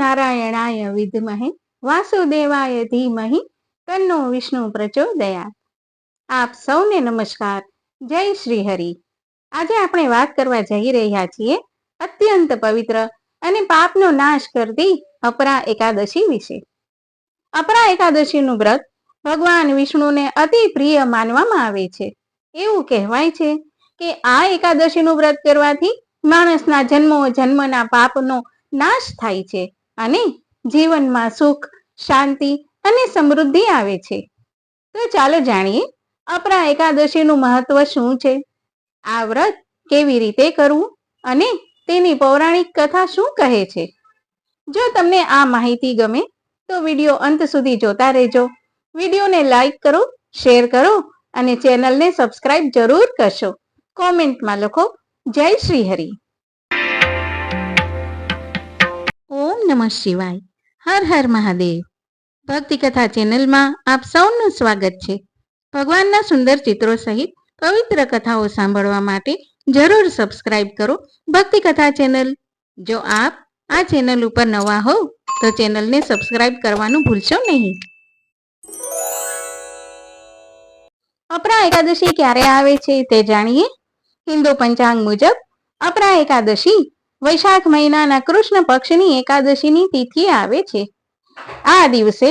નારાયણાય વિદ્મહે વાસુદેવાય ધીમહિ તન્નો વિષ્ણુ પ્રચોદયાત। આપ સૌને નમસ્કાર, જય શ્રી હરિ। આજે આપણે વાત કરવા જઈ રહ્યા છીએ અત્યંત પવિત્ર અને પાપનો નાશ કરતી અપરા એકાદશી વિશે। અપરા એકાદશીનું વ્રત ભગવાન વિષ્ણુને અતિ પ્રિય માનવામાં આવે છે। એવું કહેવાય છે કે આ એકાદશીનું વ્રત કરવાથી માણસના જન્મો જન્મના પાપનો નાશ થાય છે અને જીવનમાં સુખ, શાંતિ અને સમૃદ્ધિ આવે છે। તો ચાલો જાણીએ અપરા એકાદશીનું મહત્વ શું છે, આ વ્રત કેવી રીતે કરવું અને તેની પૌરાણિક કથા શું કહે છે। જો તમને આ માહિતી ગમે તો વિડીયો અંત સુધી જોતા રહેજો। વિડીયોને લાઈક કરો, શેર કરો અને ચેનલને સબસ્ક્રાઇબ જરૂર કરશો। કોમેન્ટમાં લખો જય શ્રી હરિ। ઓમ નમઃ શિવાય। હર હર મહાદેવ। ભક્તિ કથા ચેનલમાં આપ સૌનું સ્વાગત છે। ભગવાનના સુંદર ચિત્રો સહિત પવિત્ર કથાઓ સાંભળવા માટે જરૂર સબસ્ક્રાઇબ કરો ભક્તિ કથા ચેનલ। જો આપ આ ચેનલ ઉપર નવા હો તો ચેનલને સબસ્ક્રાઇબ કરવાનું ભૂલશો નહીં। અપરા એકાદશી ક્યારે આવે છે તે જાણીએ। હિન્દુ પંચાંગ મુજબ અપરા એકાદશી વૈશાખ મહિનાના કૃષ્ણ પક્ષની એકાદશીની તિથિએ આવે છે। આ દિવસે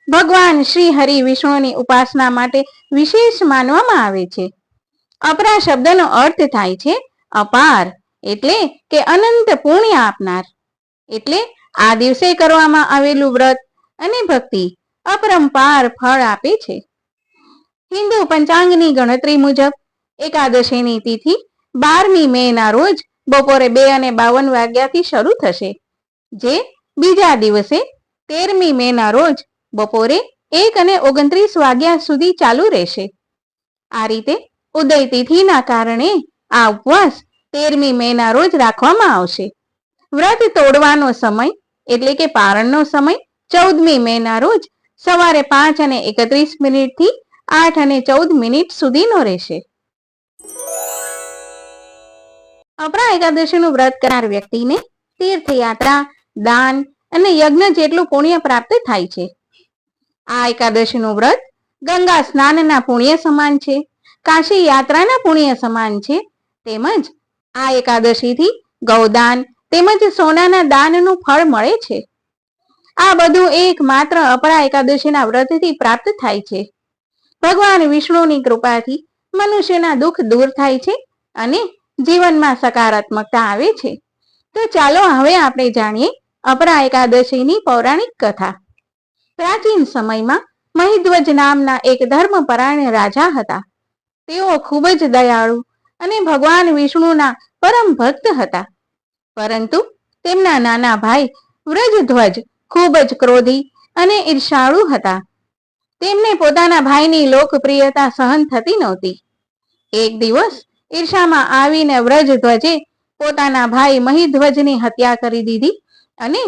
ભગવાન શ્રી હરિ વિષ્ણુની ઉપાસના માટે વિશેષ માનવામાં આવે છે। અપરા શબ્દનો અર્થ થાય છે અપાર, એટલે કે અનંત પુણ્ય આપનાર। એટલે આ દિવસે કરવામાં આવેલું વ્રત અને ભક્તિ અપરંપાર ફળ આપે છે। હિન્દુ પંચાંગની ગણતરી મુજબ એકાદશીની તિથિ 12મી મે ના રોજ બપોરે 2:52 વાગ્યાથી શરૂ થશે, જે બીજા દિવસે 13મી મે ના રોજ બપોરે 1:29 વાગ્યા સુધી ચાલુ રહેશે। આ રીતે ઉદય તિથિના કારણે આ ઉપવાસ 13મી મે ના રોજ રાખવામાં આવશે। વ્રત તોડવાનો સમય એટલે કે પારણનો સમય 14મી મે ના રોજ સવારે 5:31 થી 8:14 સુધીનો રહેશે। અપરા એકાદશીનું વ્રત કરનાર વ્યક્તિને તીર્થયાત્રા, દાન અને યજ્ઞ જેટલું પુણ્ય પ્રાપ્ત થાય છે। આ એકાદશીનું વ્રત ગંગા સ્નાનના પુણ્ય સમાન છે, કાશી યાત્રાના પુણ્ય સમાન છે। તેમજ આ એકાદશીથી ગૌદાન તેમજ સોનાના દાનનું ફળ મળે છે। આ બધું એકમાત્ર અપરા એકાદશીના વ્રતથી પ્રાપ્ત થાય છે। ભગવાન વિષ્ણુની કૃપાથી મનુષ્યના દુઃખ દૂર થાય છે અને જીવનમાં સકારાત્મકતા આવે છે। તો ચાલો હવે આપણે જાણીએ અપરા એકાદશીની પૌરાણિક કથા। પ્રાચીન સમયમાં મહિધ્વજ નામના એક ધર્મપરાયણ રાજા હતા। તેઓ ખૂબ જ દયાળુ અને ભગવાન વિષ્ણુના પરમ ભક્ત હતા। પરંતુ તેમના નાના ભાઈ વ્રજધ્વજ ખૂબ જ ક્રોધી અને ઈર્ષાળુ હતા। તેમને પોતાના ભાઈની લોકપ્રિયતા સહન થતી નહોતી। એક દિવસ ઈર્ષામાં આવીને વ્રજધ્વજે પોતાના ભાઈ મહિધ્વજની હત્યા કરી દીધી અને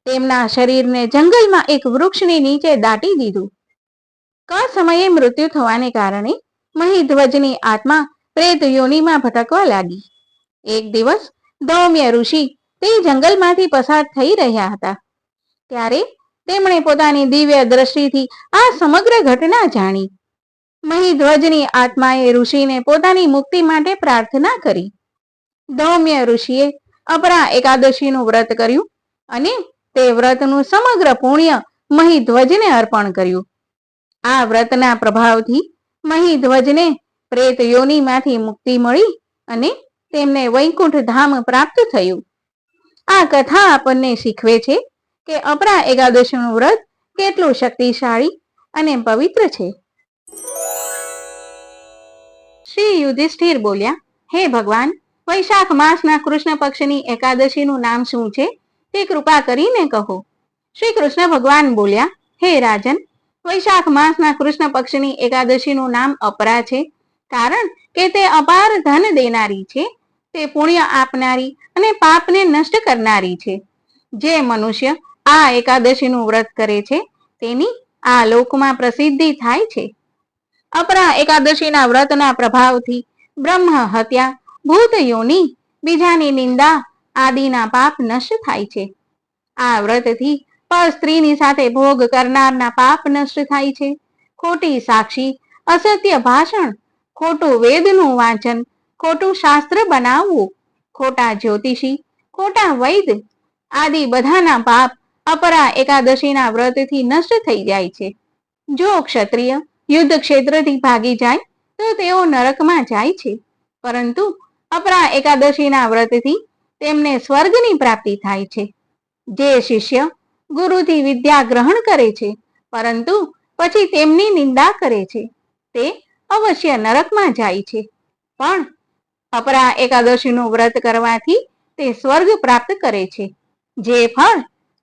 તેમના શરીરને જંગલમાં એક વૃક્ષની નીચે દાટી દીધું। સમયે મૃત્યુ થવાને કારણે મહિધ્વજની આત્મા પ્રેત યોનિમાં ભટકવા લાગી। એક દિવસ ધૌમ્ય ઋષિ તે જંગલમાંથી પસાર થઈ રહ્યા હતા, ત્યારે તેમણે પોતાની દિવ્ય દ્રષ્ટિથી આ સમગ્ર ઘટના જાણી। મહિધ્વજની આત્માએ ઋષિને પોતાની મુક્તિ માટે પ્રાર્થના કરી। ધૌમ્ય ઋષિએ અપરા એકાદશીનું વ્રત કર્યું અને તે વ્રતનું સમગ્ર પુણ્ય મહિધ્વજને અર્પણ કર્યું। આ વ્રતના પ્રભાવથી મહિધ્વજને પ્રેત યોનિમાંથી મુક્તિ મળી અને તેમને વૈકુંઠ ધામ પ્રાપ્ત થયું। આ કથા આપણને શીખવે છે કે અપરા એકાદશીનું વ્રત કેટલું શક્તિશાળી અને પવિત્ર છે। શ્રી યુધિષ્ઠિર બોલ્યા, હે ભગવાન, વૈશાખ માસના કૃષ્ણ પક્ષની એકાદશીનું નામ શું છે તે કૃપા કરીને કહો। શ્રી કૃષ્ણ ભગવાન બોલ્યા, હે રાજન, વૈશાખ માસના કૃષ્ણ પક્ષની એકાદશીનું નામ અપરા છે, કારણ કે તે અપાર ધન દેનારી છે। તે પુણ્ય આપનારી અને પાપને નષ્ટ કરનારી છે। જે મનુષ્ય આ એકાદશીનું વ્રત કરે છે તેની આ લોકમાં પ્રસિદ્ધિ થાય છે। અપરા એકાદશીના વ્રતના પ્રભાવથી બ્રહ્મ હત્યા, ભૂત યોનિ, બીજાની નિંદા આદિના પાપ નષ્ટ થાય છે। આ વ્રતથી પર સ્ત્રીની સાથે ભોગ કરનારના પાપ નષ્ટ થાય છે. ખોટી સાક્ષી, અસત્ય ભાષણ, ખોટું વેદનું વાંચન, ખોટું શાસ્ત્ર બનાવવું, ખોટા જ્યોતિષી, ખોટા વૈદ આદિ બધાના પાપ અપરા એકાદશીના વ્રતથી નષ્ટ થઈ જાય છે. જો ક્ષત્રિય યુદ્ધ ક્ષેત્રથી ભાગી જાય તો તેઓ નરકમાં જાય છે, પરંતુ અપરા એકાદશીના વ્રતથી તેમને સ્વર્ગની પ્રાપ્તિ થાય છે. જે શિષ્ય ગુરુથી વિદ્યા ગ્રહણ કરે છે પરંતુ પછી તેમની નિંદા કરે છે તે અવશ્ય નરકમાં જાય છે, પણ અપરા એકાદશીનું વ્રત કરવાથી તે સ્વર્ગ પ્રાપ્ત કરે છે. જે ફળ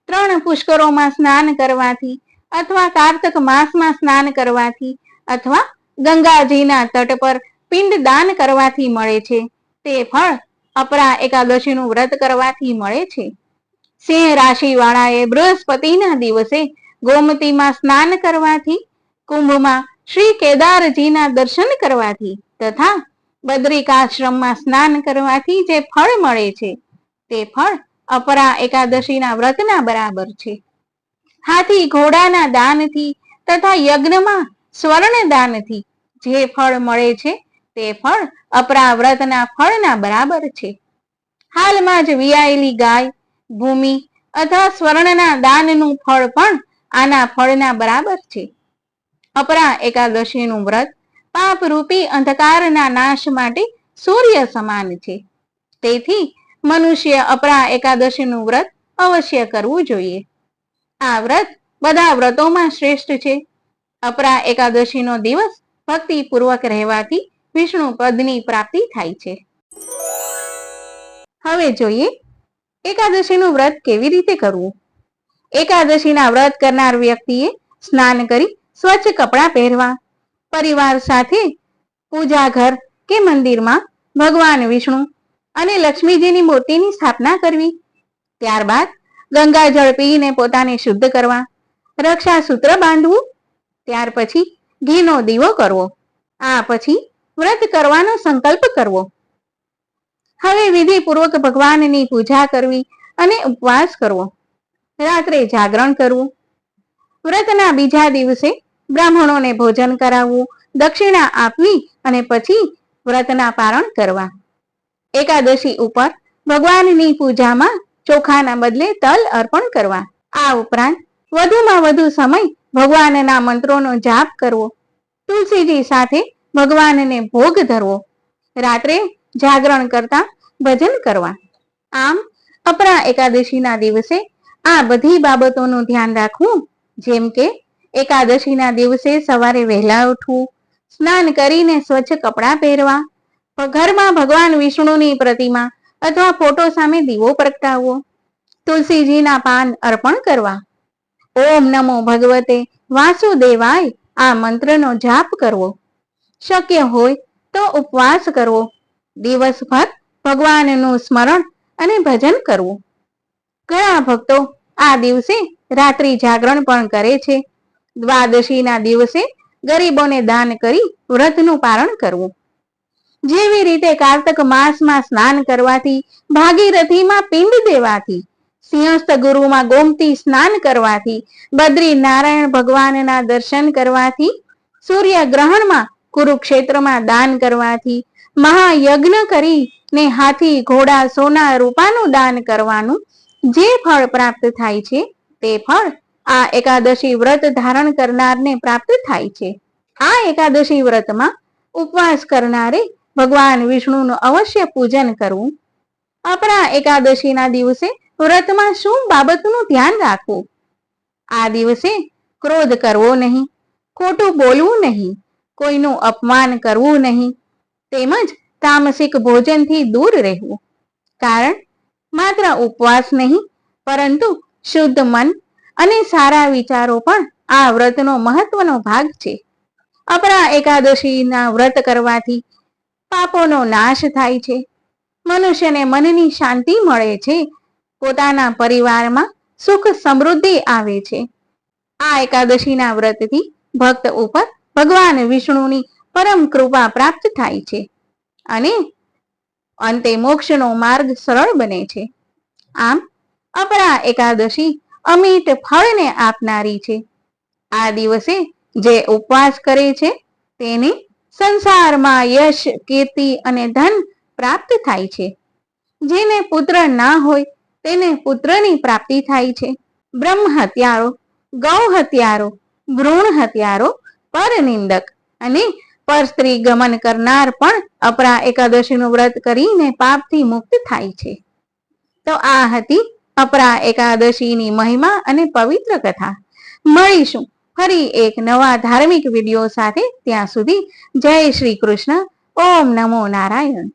3 પુષ્કરોમાં સ્નાન કરવાથી અથવા કાર્તક માસમાં સ્નાન કરવાથી અથવા ગંગાજીના તટ પર પિંડ દાન કરવાથી મળે છે તે ફળ અપરા એકાદશીનું વ્રત કરવાથી મળે છે. સિંહ રાશિ વાળાએ બૃહસ્પતિના દિવસે ગોમતીમાં સ્નાન કરવાથી, કુંભમાં શ્રી કેદારજીના દર્શન કરવાથી તથા બદ્રિકાશ્રમમાં સ્નાન કરવાથી જે ફળ મળે છે તે ફળ અપરા એકાદશીના વ્રતના બરાબર છે. હાથી ઘોડાના દાનથી તથા યજ્ઞમાં સ્વર્ણ દાનથી જે ફળ મળે છે તે ફળ અપરા વ્રતના ફળના બરાબર છે. હાલમાં જ વિયાયેલી ગાય, ભૂમિ અથવા સ્વર્ણના દાનનું ફળ પણ આના ફળના બરાબર છે. અપરા એકાદશીનું વ્રત પાપરૂપી અંધકારના નાશ માટે સૂર્ય સમાન છે. તેથી મનુષ્ય અપરા એકાદશીનું વ્રત અવશ્ય કરવું જોઈએ. આ વ્રત બધા વ્રતોમાં શ્રેષ્ઠ છે. અપરા એકાદશીનો દિવસ ભક્તિપૂર્વક રહેવાથી વિષ્ણુ પદની પ્રાપ્તિ થાય છે. હવે જોઈએ એકાદશીનું વ્રત કેવી રીતે કરવું. એકાદશીના વ્રત કરનાર વ્યક્તિએ સ્નાન કરી સ્વચ્છ કપડાં પહેરવા, પરિવાર સાથે પૂજા ઘર કે મંદિરમાં ભગવાન વિષ્ણુ અને લક્ષ્મીજીની મૂર્તિની સ્થાપના કરવી. ત્યારબાદ ગંગાજળ પીને પોતાને શુદ્ધ કરવા, રક્ષા સૂત્ર બાંધવું. ત્યાર પછી ઘીનો દીવો કરવો. આ પછી વ્રત કરવાનો સંકલ્પ કરવો. હવે વિધિપૂર્વક ભગવાનની પૂજા કરવી અને ઉપવાસ કરવો. રાત્રે જાગરણ કરવું. વ્રતના બીજા દિવસે બ્રાહ્મણોને ભોજન કરાવવું, દક્ષિણા આપવી અને પછી વ્રતના પારણ કરવા. એકાદશી ઉપર ભગવાનની પૂજામાં ચોખાના બદલે તલ અર્પણ કરવા. આ ઉપરાંત વધુમાં વધુ સમય ભગવાનના મંત્રોનો જાપ કરવો. તુલસીજી સાથે ભગવાનને ભોગ ધરવો. રાત્રે જાગરણ કરતા ભજન કરવા. આમ અપરા એકાદશીના દિવસે આ બધી બાબતોનું ધ્યાન રાખવું, જેમ કે એકાદશીના દિવસે સવારે વહેલા ઉઠવું, સ્નાન કરીને સ્વચ્છ કપડાં પહેરવા, ઘરમાં ભગવાન વિષ્ણુની પ્રતિમા અથવા ફોટો સામે દીવો પ્રગટાવવો, તુલસીજીના પાન અર્પણ કરવા, ઓમ નમો ભગવતે વાસુદેવાય આ મંત્રનો જાપ કરવો. શક્ય હોય તો ઉપવાસ કરવો. દિવસભર ભગવાનનું સ્મરણ અને ભજન કરવું. ઘણા ભક્તો આ દિવસે રાત્રિ જાગરણ પણ કરે છે. દ્વાદશીના દિવસે ગરીબોને દાન કરી વ્રતનું પારણ કરવું. જેવી રીતે કાર્તક માસમાં સ્નાન કરવાથી, ભાગીરથીમાં પિંડ દેવાથી, સિંહસ્થ ગુરુમાં ગોમતી સ્નાન કરવાથી, બદ્રી નારાયણ ભગવાનના દર્શન કરવાથી, સૂર્ય ગ્રહણમાં કુરુક્ષેત્રમાં દાન કરવાથી, મહાયજ્ઞ કરીને હાથી ઘોડા સોના રૂપાનું દાન કરવાનું જે ફળ પ્રાપ્ત થાય છે તે ફળ આ એકાદશી વ્રત ધારણ કરનારને પ્રાપ્ત થાય છે. આ એકાદશી વ્રતમાં ઉપવાસ કરનારે ભગવાન વિષ્ણુનું અવશ્ય પૂજન કરવું. અપરા એકાદશીના દિવસે વ્રતમાં શું બાબતનું ધ્યાન રાખવું? આ દિવસે ક્રોધ કરવો નહીં, ખોટું બોલવું નહીં, કોઈનું અપમાન કરવું નહીં, તેમજ તામસિક ભોજનથી દૂર રહેવું. કારણ માત્ર ઉપવાસ નહીં પરંતુ શુદ્ધ મન અને સારા વિચારો પણ આ વ્રતનો મહત્વનો ભાગ છે. અપરા એકાદશીના વ્રત કરવાથી પાપોનો નાશ થાય છે, મનુષ્યને મનની શાંતિ મળે છે, પોતાના પરિવારમાં સુખ સમૃદ્ધિ આવે છે. આ એકાદશીના વ્રતથી ભક્ત ઉપર ભગવાન વિષ્ણુની પરમ કૃપા પ્રાપ્ત થાય છે અને અંતે મોક્ષનો માર્ગ સરળ બને છે. આમ અપરા એકાદશી અમિત ફળને આપનારી છે. આ દિવસે જે ઉપવાસ કરે છે તેને સંસારમાં યશ, કીર્તિ અને ધન પ્રાપ્ત થાય છે. જેને પુત્ર ના હોય તેને પુત્રની પ્રાપ્તિ થાય છે. બ્રહ્મ હત્યારો, ગૌ હત્યારો, ભ્રૂણ હત્યારો, પરનિંદક અને પર સ્ત્રી ગમન કરનાર પણ અપરા એકાદશીનું વ્રત કરીને પાપથી મુક્ત થાય છે. તો આ હતી અપરા એકાદશીની મહિમા અને પવિત્ર કથા. મળીશું ફરી એક નવા ધાર્મિક વિડીયો સાથે. ત્યાં સુધી જય શ્રી કૃષ્ણ. ઓમ નમો નારાયણ.